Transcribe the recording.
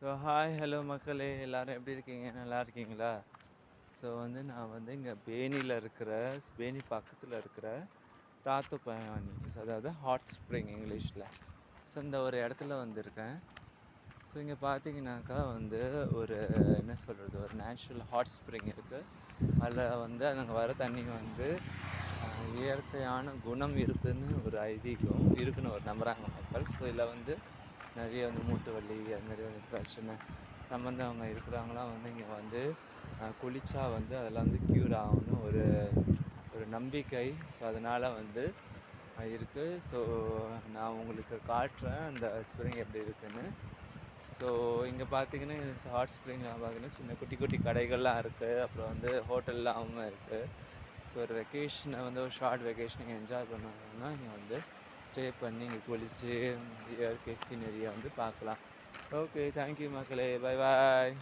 So hi hello மக்களே, எல்லோரும் எப்படி இருக்கீங்க? நல்லா இருக்கீங்களா? ஸோ நான் இங்கே பேனியில் இருக்கிற பேனி பக்கத்தில் இருக்கிற தாத்து பயானி, அதாவது ஹாட் ஸ்ப்ரிங் இங்கிலீஷில். ஸோ இந்த ஒரு இடத்துல வந்திருக்கேன். ஸோ இங்கே பார்த்தீங்கன்னாக்கா ஒரு என்ன சொல்கிறது, ஒரு நேச்சுரல் ஹாட் ஸ்ப்ரிங் இருக்குது. அதில் அங்கே வர தண்ணி இயற்கையான குணம் இருக்குதுன்னு ஒரு ஐதீகம் இருக்குன்னு ஒரு நம்புகிறாங்க மக்கள். ஸோ இதில் நிறைய மூட்டு வலி அது மாதிரி பிரச்சனை சம்மந்தவங்க இருக்கிறவங்களாம் இங்கே குளித்தா அதெல்லாம் க்யூர் ஆகும்னு ஒரு ஒரு நம்பிக்கை. ஸோ அதனால் இருக்குது. ஸோ நான் உங்களுக்கு காட்டுறேன் அந்த ஸ்ப்ரிங் எப்படி இருக்குதுன்னு. ஸோ இங்கே பார்த்தீங்கன்னா ஹாட் ஸ்ப்ரிங்கில் பார்த்தீங்கன்னா சின்ன குட்டி குட்டி கடைகள்லாம் இருக்குது. அப்புறம் ஹோட்டல்லாம் இருக்குது. ஸோ ஒரு வெக்கேஷனை ஒரு ஷார்ட் வெக்கேஷனை என்ஜாய் பண்ணணும்னா இங்கே ஸ்டே பண்ணி இங்கே குளித்து இயற்கை சீனரியை பார்க்கலாம். ஓகே, தேங்க்யூ மக்களே, பை பாய்.